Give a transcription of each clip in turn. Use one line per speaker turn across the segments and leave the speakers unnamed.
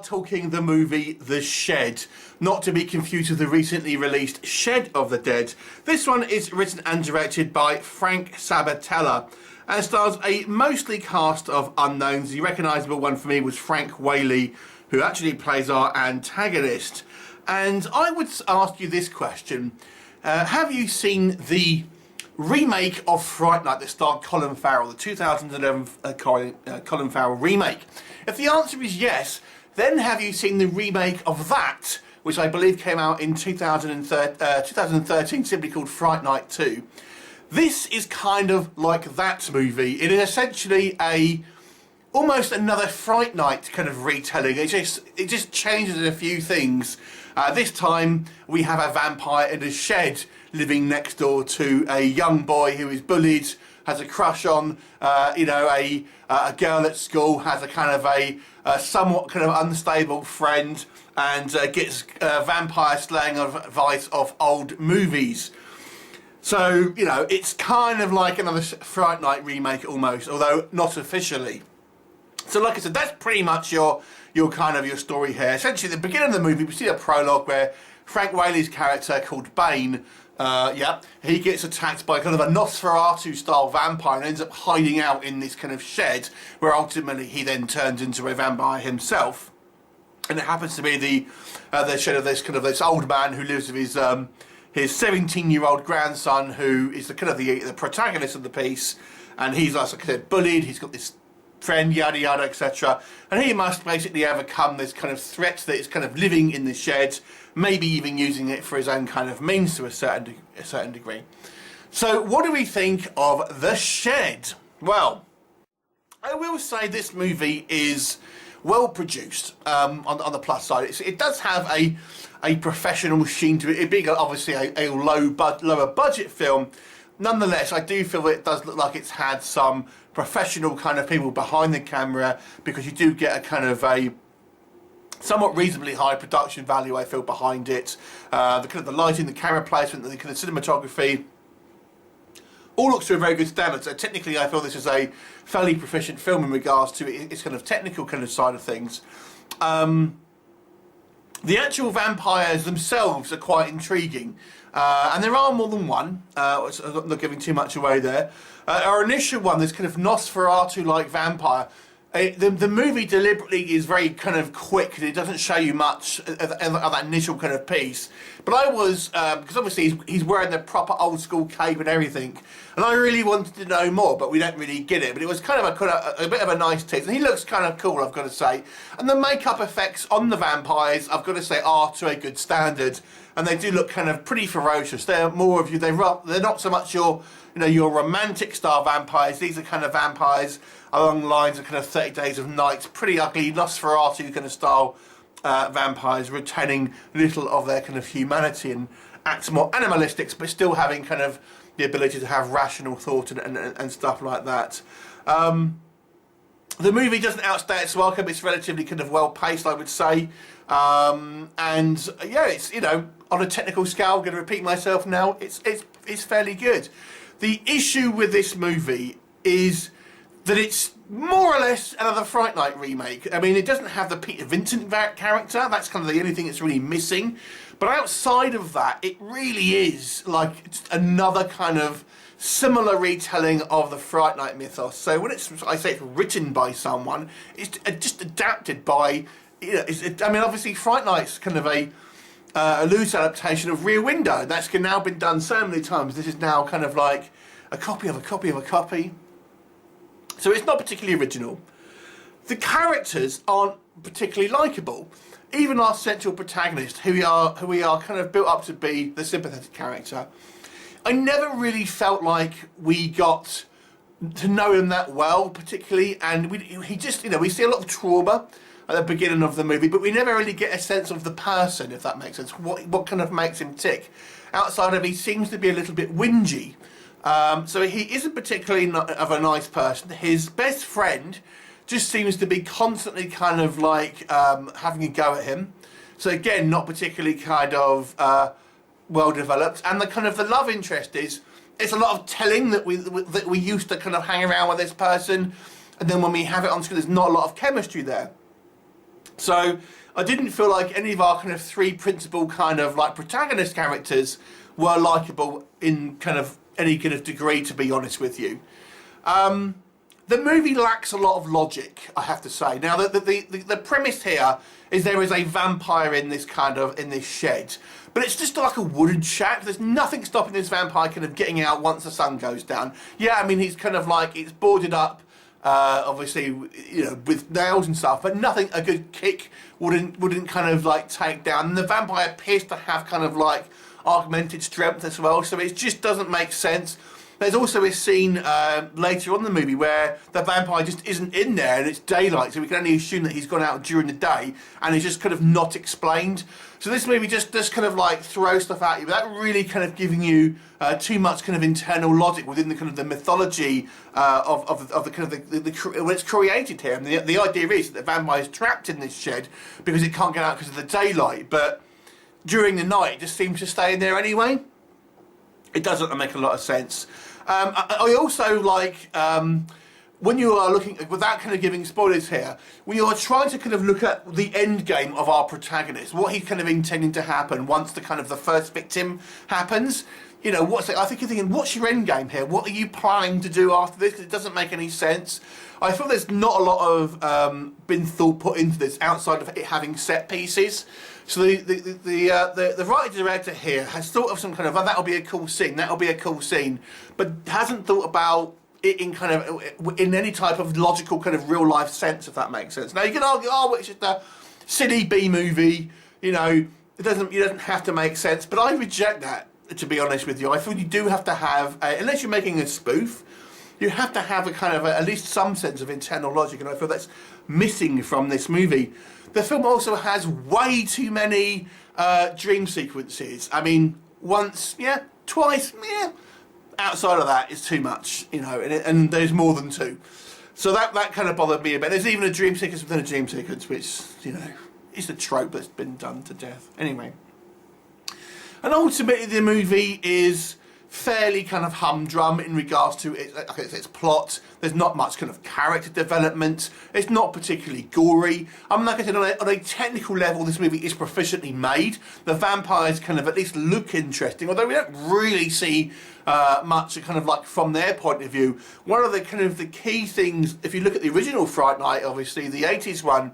are talking the movie The Shed, not to be confused with the recently released Shed of the Dead. This one is written and directed by Frank Sabatella and stars a mostly cast of unknowns. The recognisable one for me was Frank Whaley, who actually plays our antagonist. And I would ask you this question. Have you seen the remake of Fright Night that starred Colin Farrell, the 2011 Colin Farrell remake? If the answer is yes, then have you seen the remake of that, which I believe came out in 2013, simply called Fright Night 2? This is kind of like that movie. It is essentially almost another Fright Night kind of retelling. It just changes a few things. This time we have a vampire in a shed living next door to a young boy who is bullied, has a crush on a girl at school, has a kind of a somewhat kind of unstable friend, and gets vampire slaying advice of old movies. So, you know, it's kind of like another Fright Night remake almost, although not officially. So like I said, that's pretty much your story here. Essentially, at the beginning of the movie, we see a prologue where Frank Whaley's character, called Bane, he gets attacked by kind of a Nosferatu-style vampire and ends up hiding out in this kind of shed, where ultimately he then turns into a vampire himself. And it happens to be the shed of this old man who lives with his 17-year-old grandson, who is the protagonist of the piece, and he's, like I said, bullied. He's got this friend, yada yada, etc. And he must basically overcome this kind of threat that is kind of living in the shed, maybe even using it for his own kind of means to a certain degree. So what do we think of The Shed? Well, I will say this movie is well produced on the plus side. It does have a professional sheen to it. It being obviously a lower budget film, nonetheless, I do feel it does look like it's had some professional kind of people behind the camera, because you do get a kind of a somewhat reasonably high production value, I feel, behind it. The lighting, the camera placement, the kind of cinematography, all looks to a very good standard. So technically, I feel this is a fairly proficient film in regards to its kind of technical kind of side of things. The actual vampires themselves are quite intriguing, and there are more than one. I'm not giving too much away there. Our initial one, this kind of Nosferatu-like vampire, the movie deliberately is very kind of quick, and it doesn't show you much of that initial kind of piece. But I was, because obviously he's wearing the proper old school cape and everything, and I really wanted to know more, but we don't really get it. But it was kind of a bit of a nice tease, and he looks kind of cool, I've got to say. And the makeup effects on the vampires, I've got to say, are to a good standard, and they do look kind of pretty ferocious. They're more of they're not so much your romantic style vampires. These are kind of vampires along the lines of kind of 30 Days of Night, pretty ugly Nosferatu kind of style vampires, retaining little of their kind of humanity and acts more animalistic, but still having kind of the ability to have rational thought and stuff like that. The movie doesn't outstay its welcome. It's relatively kind of well paced, I would say, and yeah, it's, on a technical scale, I'm going to repeat myself now, it's fairly good. The issue with this movie is that it's more or less another Fright Night remake. I mean, it doesn't have the Peter Vincent character. That's kind of the only thing that's really missing. But outside of that, it really is like another kind of similar retelling of the Fright Night mythos. So when I say it's written by someone, it's just adapted by, obviously Fright Night's kind of a loose adaptation of Rear Window. That's now been done so many times. This is now kind of like a copy of a copy of a copy. So it's not particularly original. The characters aren't particularly likeable. Even our central protagonist, who we are kind of built up to be the sympathetic character, I never really felt like we got to know him that well, particularly, and he just, we see a lot of trauma at the beginning of the movie, but we never really get a sense of the person, if that makes sense. What kind of makes him tick? Outside of he seems to be a little bit whingy. So he isn't particularly of a nice person. His best friend just seems to be constantly kind of like having a go at him. So again, not particularly kind of well developed. And the love interest is, it's a lot of telling that we used to kind of hang around with this person, and then when we have it on screen, there's not a lot of chemistry there. So I didn't feel like any of our kind of three principal kind of like protagonist characters were likeable in kind of any kind of degree, to be honest with you. The movie lacks a lot of logic, I have to say. Now, the premise here is there is a vampire in this shed, but it's just like a wooden shack. There's nothing stopping this vampire kind of getting out once the sun goes down. Yeah, I mean, he's kind of like, it's boarded up, obviously, you know, with nails and stuff, but nothing a good kick wouldn't kind of like take down. And the vampire appears to have kind of like augmented strength as well, so it just doesn't make sense. There's also a scene later on in the movie where the vampire just isn't in there and it's daylight, so we can only assume that he's gone out during the day and it's just kind of not explained. So this movie just kind of like throws stuff at you without really kind of giving you too much kind of internal logic within the kind of the mythology of the kind of when it's created here. And the idea is that the vampire is trapped in this shed because it can't get out because of the daylight, but during the night it just seems to stay in there anyway. It doesn't make a lot of sense. I also like, when you are looking, without kind of giving spoilers here, when you are trying to kind of look at the end game of our protagonist, what he's kind of intending to happen once the first victim happens, you know, I think you're thinking, what's your end game here? What are you planning to do after this? 'Cause it doesn't make any sense. I feel there's not a lot of been thought put into this outside of it having set pieces. So the writer-director here has thought of some kind of, oh, that'll be a cool scene, but hasn't thought about it in kind of in any type of logical kind of real life sense, if that makes sense. Now you can argue, oh, well, it's just a silly B movie, you know, it doesn't have to make sense, but I reject that, to be honest with you. I feel you do have to have, unless you're making a spoof, you have to have a kind of at least some sense of internal logic, and I feel that's missing from this movie. The film also has way too many dream sequences. I mean, once, yeah, twice, yeah. Outside of that, it's too much, you know, and there's more than two. So that kind of bothered me a bit. There's even a dream sequence within a dream sequence, which, you know, is a trope that's been done to death. Anyway. And ultimately, the movie is fairly kind of humdrum in regards to its plot. There's not much kind of character development. It's not particularly gory. Like I said, on a technical level, this movie is proficiently made. The vampires kind of at least look interesting, although we don't really see much kind of like from their point of view. One of the kind of the key things, if you look at the original Fright Night, obviously the 80s one,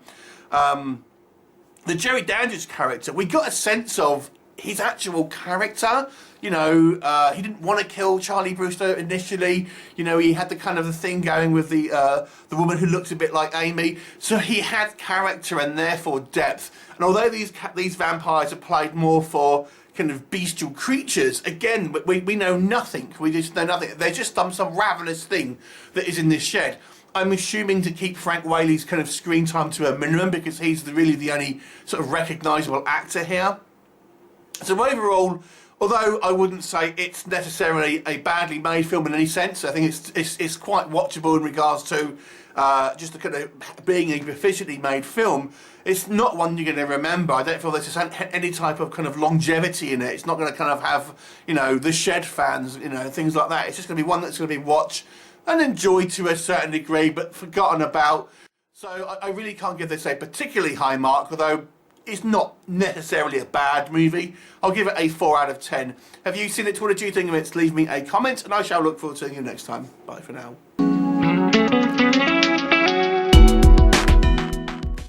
the Jerry Dandridge character, we got a sense of his actual character. You know, he didn't want to kill Charlie Brewster initially. You know, he had the kind of the thing going with the woman who looks a bit like Amy. So he had character and therefore depth. And although these vampires are played more for kind of bestial creatures, again, we know nothing. We just know nothing. They're just some ravenous thing that is in this shed. I'm assuming to keep Frank Whaley's kind of screen time to a minimum because he's really the only sort of recognisable actor here. So overall, although I wouldn't say it's necessarily a badly made film in any sense, I think it's quite watchable in regards to just the kind of being a efficiently made film. It's not one you're going to remember. I don't feel there's any type of kind of longevity in it. It's not going to kind of have, you know, the Shed fans, you know, things like that. It's just going to be one that's going to be watched and enjoyed to a certain degree, but forgotten about. So I really can't give this a particularly high mark, although it's not necessarily a bad movie. I'll give it a 4 out of 10. Have you seen it? What did you think of it? Leave me a comment and I shall look forward to seeing you next time. Bye for now.